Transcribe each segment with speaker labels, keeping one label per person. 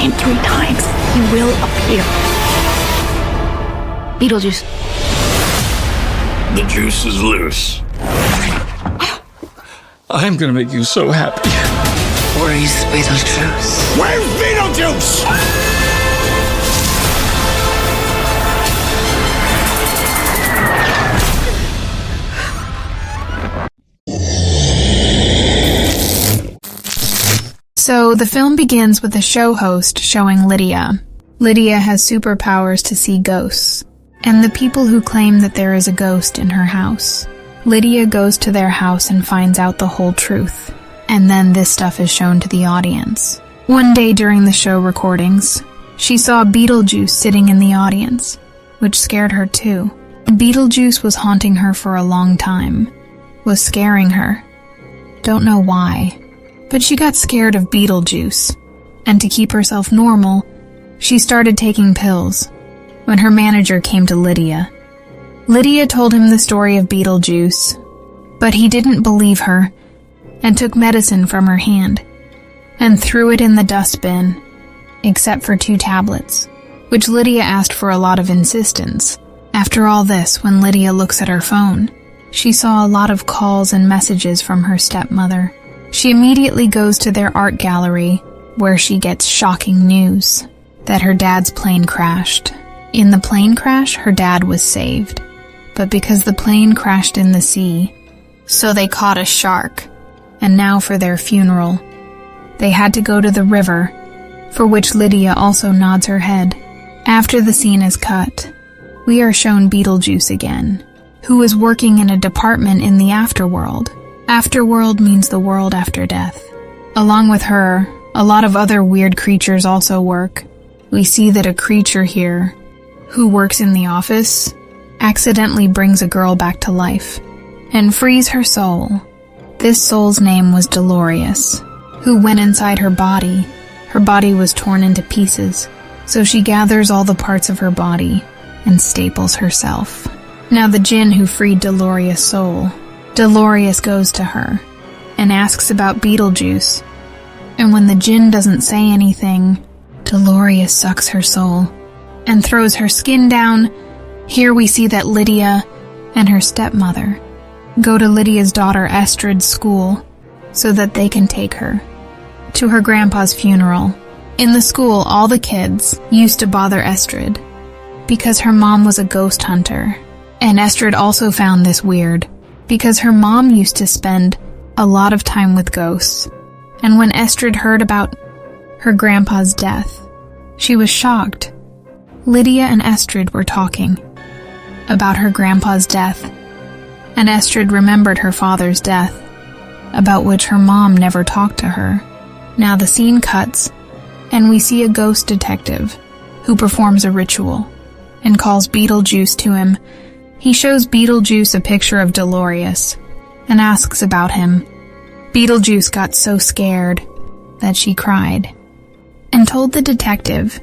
Speaker 1: sign 3 times, he will appear. Beetlejuice.
Speaker 2: The juice is loose. I'm gonna make you so happy.
Speaker 3: Where's Beetlejuice?
Speaker 2: Where's Beetlejuice?
Speaker 4: So the film begins with a show host showing Lydia. Lydia has superpowers to see ghosts, and the people who claim that there is a ghost in her house. Lydia goes to their house and finds out the whole truth, and then this stuff is shown to the audience. One day during the show recordings, she saw Beetlejuice sitting in the audience, which scared her too. Beetlejuice was haunting her for a long time, was scaring her. Don't know why, but she got scared of Beetlejuice, and to keep herself normal, she started taking pills. When her manager came to Lydia, Lydia told him the story of Beetlejuice, but he didn't believe her and took medicine from her hand and threw it in the dustbin, except for 2 tablets, which Lydia asked for a lot of insistence. After all this, when Lydia looks at her phone, she saw a lot of calls and messages from her stepmother. She immediately goes to their art gallery, where she gets shocking news that her dad's plane crashed. In the plane crash, her dad was saved, but because the plane crashed in the sea, so they caught a shark, and now for their funeral, they had to go to the river, for which Lydia also nods her head. After the scene is cut, we are shown Beetlejuice again, who is working in a department in the afterworld. Afterworld means the world after death. Along with her, a lot of other weird creatures also work. We see that a creature here, who works in the office, accidentally brings a girl back to life and frees her soul. This soul's name was Dolores, who went inside her body. Her body was torn into pieces, so she gathers all the parts of her body and staples herself. Now the djinn who freed Dolores' soul, Dolores goes to her and asks about Beetlejuice, and when the djinn doesn't say anything, Dolores sucks her soul and throws her skin down. Here we see that Lydia and her stepmother go to Lydia's daughter Estrid's school so that they can take her to her grandpa's funeral. In the school, all the kids used to bother Estrid because her mom was a ghost hunter. And Estrid also found this weird because her mom used to spend a lot of time with ghosts. And when Estrid heard about her grandpa's death, she was shocked. Lydia and Estrid were talking about her grandpa's death, and Estrid remembered her father's death, about which her mom never talked to her. Now the scene cuts, and we see a ghost detective who performs a ritual and calls Beetlejuice to him. He shows Beetlejuice a picture of Dolores and asks about him. Beetlejuice got so scared that she cried and told the detective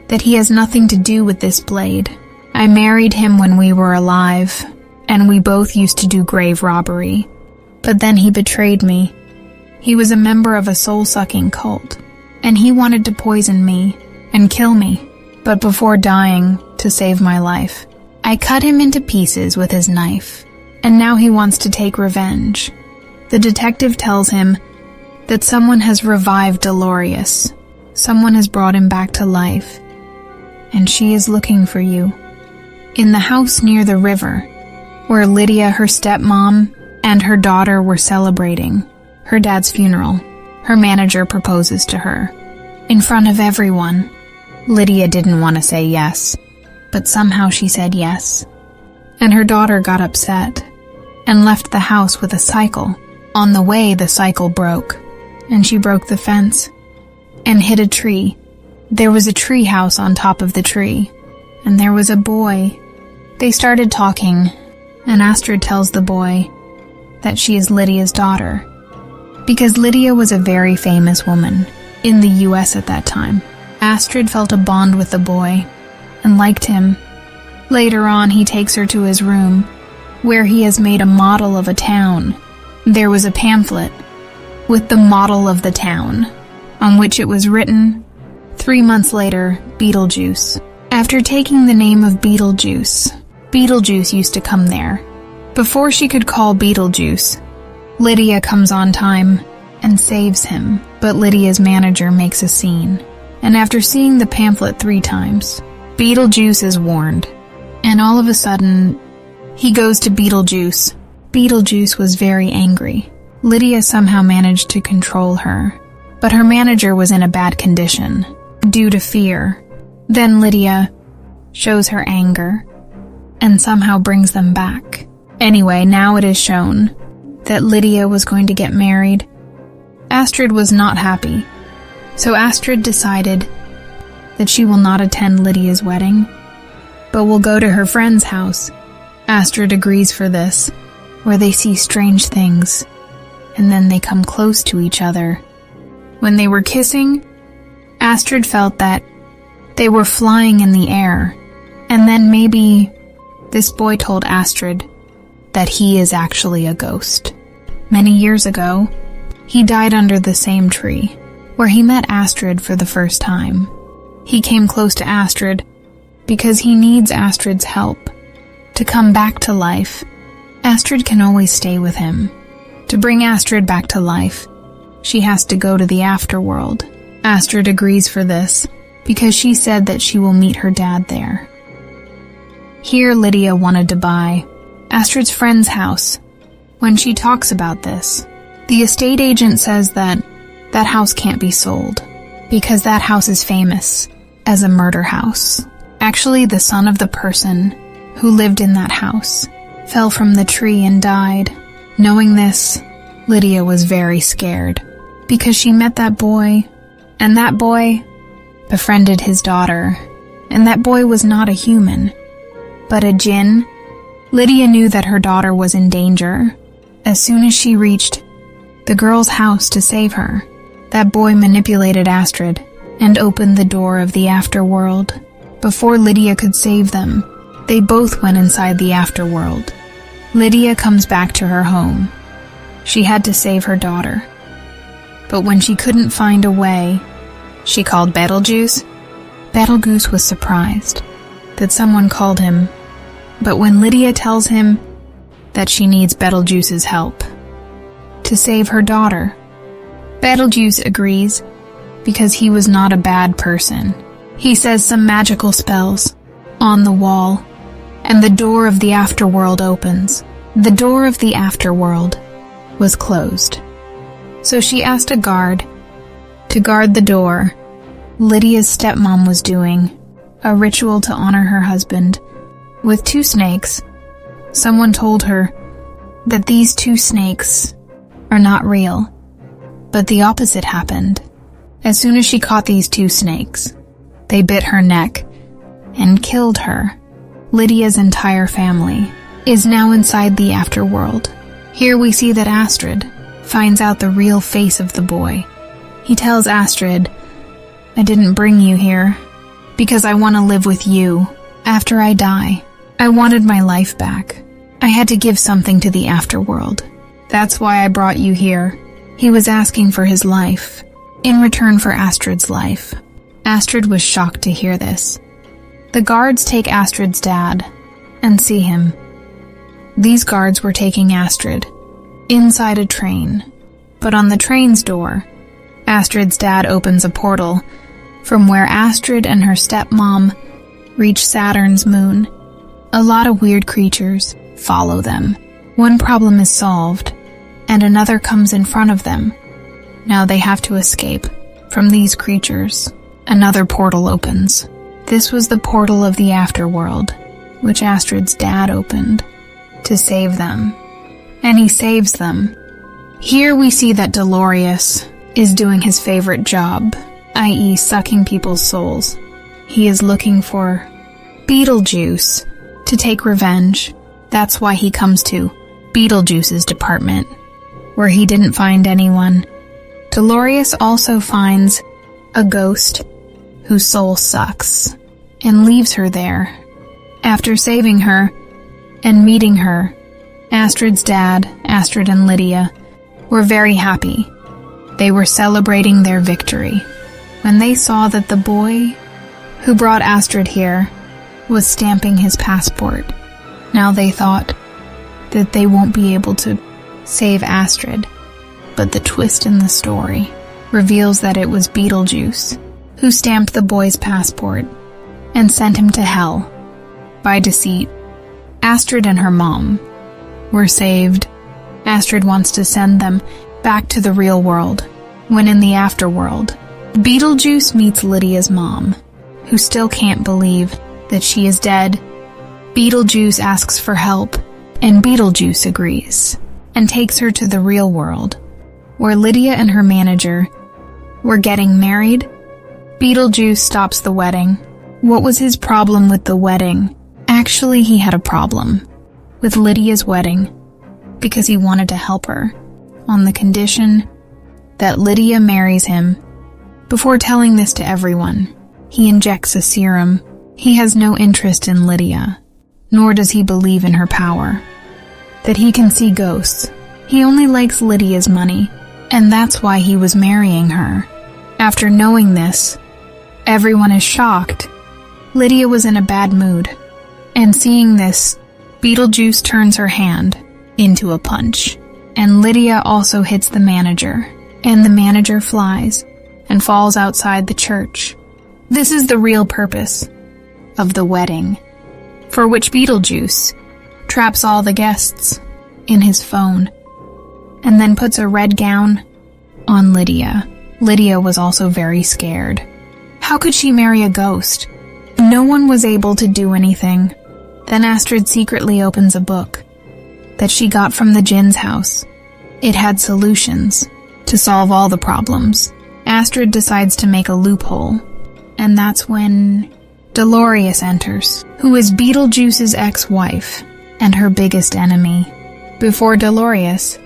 Speaker 4: that he has nothing to do with this blade. I married him when we were alive, and we both used to do grave robbery. But then he betrayed me. He was a member of a soul-sucking cult, and he wanted to poison me and kill me. But before dying, to save my life, I cut him into pieces with his knife, and now he wants to take revenge. The detective tells him that someone has revived Dolores. Someone has brought him back to life, and she is looking for you. In the house near the river, where Lydia, her stepmom, and her daughter were celebrating her dad's funeral, her manager proposes to her. In front of everyone, Lydia didn't want to say yes, but somehow she said yes. And her daughter got upset and left the house with a cycle. On the way, the cycle broke, and she broke the fence and hit a tree. There was a tree house on top of the tree, and there was a boy. They started talking, and Astrid tells the boy that she is Lydia's daughter, because Lydia was a very famous woman in the US at that time. Astrid felt a bond with the boy and liked him. Later on, he takes her to his room, where he has made a model of a town. There was a pamphlet with the model of the town, on which it was written 3 months later, Beetlejuice. After taking the name of Beetlejuice, Beetlejuice used to come there. Before she could call Beetlejuice, Lydia comes on time and saves him, but Lydia's manager makes a scene. And after seeing the pamphlet 3 times, Beetlejuice is warned. And all of a sudden, he goes to Beetlejuice. Beetlejuice was very angry. Lydia somehow managed to control her, but her manager was in a bad condition, due to fear. Then Lydia shows her anger, and somehow brings them back. Anyway, now it is shown that Lydia was going to get married. Astrid was not happy, so Astrid decided that she will not attend Lydia's wedding, but will go to her friend's house. Astrid agrees for this, where they see strange things, and then they come close to each other. When they were kissing, Astrid felt that they were flying in the air, and then maybe this boy told Astrid that he is actually a ghost. Many years ago, he died under the same tree, where he met Astrid for the first time. He came close to Astrid because he needs Astrid's help to come back to life. Astrid can always stay with him. To bring Astrid back to life, she has to go to the afterworld. Astrid agrees for this because she said that she will meet her dad there. Here Lydia wanted to buy Astrid's friend's house. When she talks about this, the estate agent says that that house can't be sold because that house is famous as a murder house. Actually, the son of the person who lived in that house fell from the tree and died. Knowing this, Lydia was very scared because she met that boy, and that boy befriended his daughter, and that boy was not a human, but a djinn. Lydia knew that her daughter was in danger. As soon as she reached the girl's house to save her, that boy manipulated Astrid and opened the door of the afterworld. Before Lydia could save them, they both went inside the afterworld. Lydia comes back to her home. She had to save her daughter. But when she couldn't find a way, she called Beetlejuice. Beetlejuice was surprised that someone called him, but when Lydia tells him that she needs Beetlejuice's help to save her daughter, Beetlejuice agrees because he was not a bad person. He says some magical spells on the wall, and the door of the afterworld opens. The door of the afterworld was closed, so she asked a guard to guard the door. Lydia's stepmom was doing a ritual to honor her husband with 2 snakes. Someone told her that these 2 snakes are not real, but the opposite happened. As soon as she caught these 2 snakes, they bit her neck and killed her. Lydia's entire family is now inside the afterworld. Here we see that Astrid finds out the real face of the boy. He tells Astrid, "I didn't bring you here because I want to live with you after I die. I wanted my life back. I had to give something to the afterworld. That's why I brought you here." He was asking for his life in return for Astrid's life. Astrid was shocked to hear this. The guards take Astrid's dad and see him. These guards were taking Astrid inside a train, but on the train's door, Astrid's dad opens a portal from where Astrid and her stepmom reach Saturn's moon. A lot of weird creatures follow them. One problem is solved, and another comes in front of them. Now they have to escape from these creatures. Another portal opens. This was the portal of the afterworld, which Astrid's dad opened to save them. And he saves them. Here we see that Dolores is doing his favorite job, i.e. sucking people's souls. He is looking for Beetlejuice to take revenge. That's why he comes to Beetlejuice's department, where he didn't find anyone. Dolores also finds a ghost whose soul sucks and leaves her there. After saving her and meeting her, Astrid's dad, Astrid and Lydia, were very happy. They were celebrating their victory. when they saw that the boy who brought Astrid here was stamping his passport. Now they thought that they won't be able to save Astrid, but the twist in the story reveals that it was Beetlejuice who stamped the boy's passport and sent him to hell by deceit. Astrid and her mom were saved. Astrid wants to send them back to the real world, when in the afterworld, Beetlejuice meets Lydia's mom, who still can't believe that she is dead. Beetlejuice asks for help, and Beetlejuice agrees, and takes her to the real world, where Lydia and her manager were getting married. Beetlejuice stops the wedding. What was his problem with the wedding? Actually, he had a problem with Lydia's wedding because he wanted to help her on the condition that Lydia marries him. Before telling this to everyone, he injects a serum. He has no interest in Lydia, nor does he believe in her power, that he can see ghosts. He only likes Lydia's money, and that's why he was marrying her. After knowing this, everyone is shocked. Lydia was in a bad mood, and seeing this, Beetlejuice turns her hand into a punch, and Lydia also hits the manager, and the manager flies and falls outside the church. This is the real purpose of the wedding, for which Beetlejuice traps all the guests in his phone, and then puts a red gown on Lydia. Lydia was also very scared. How could she marry a ghost? No one was able to do anything. Then Astrid secretly opens a book that she got from the Djinn's house. It had solutions to solve all the problems. Astrid decides to make a loophole, and that's when Dolores enters, who is Beetlejuice's ex-wife and her biggest enemy. Before Dolores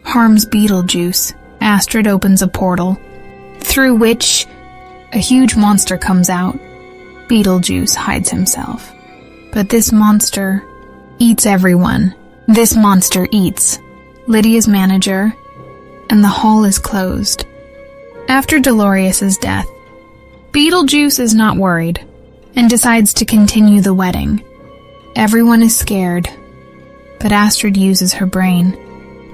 Speaker 4: harms Beetlejuice, Astrid opens a portal, through which a huge monster comes out. Beetlejuice hides himself. But this monster eats everyone. This monster eats Lydia's manager, and the hall is closed. After Dolores' death, Beetlejuice is not worried and decides to continue the wedding. Everyone is scared, but Astrid uses her brain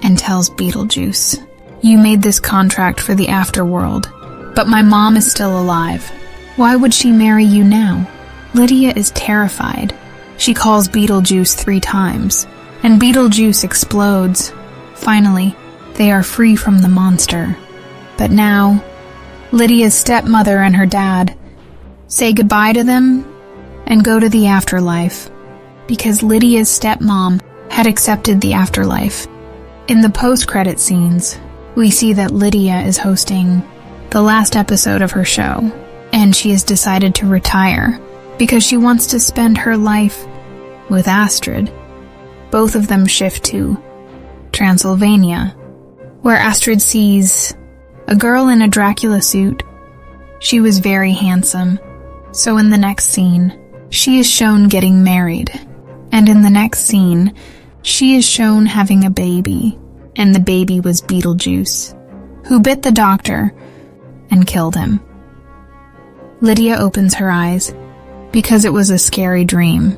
Speaker 4: and tells Beetlejuice, "You made this contract for the afterworld, but my mom is still alive. Why would she marry you now?" Lydia is terrified. She calls Beetlejuice 3 times, and Beetlejuice explodes. Finally, they are free from the monster. But now, Lydia's stepmother and her dad say goodbye to them and go to the afterlife, because Lydia's stepmom had accepted the afterlife. In the post-credit scenes, we see that Lydia is hosting the last episode of her show, and she has decided to retire because she wants to spend her life with Astrid. Both of them shift to Transylvania, where Astrid sees a girl in a Dracula suit. She was very handsome, so in the next scene, she is shown getting married, and in the next scene, she is shown having a baby, and the baby was Beetlejuice, who bit the doctor and killed him. Lydia opens her eyes because it was a scary dream,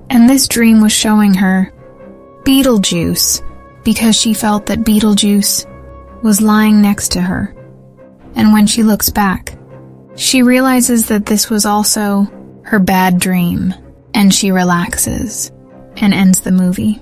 Speaker 4: and this dream was showing her Beetlejuice because she felt that Beetlejuice was lying next to her. And when she looks back, she realizes that this was also her bad dream, and she relaxes and ends the movie.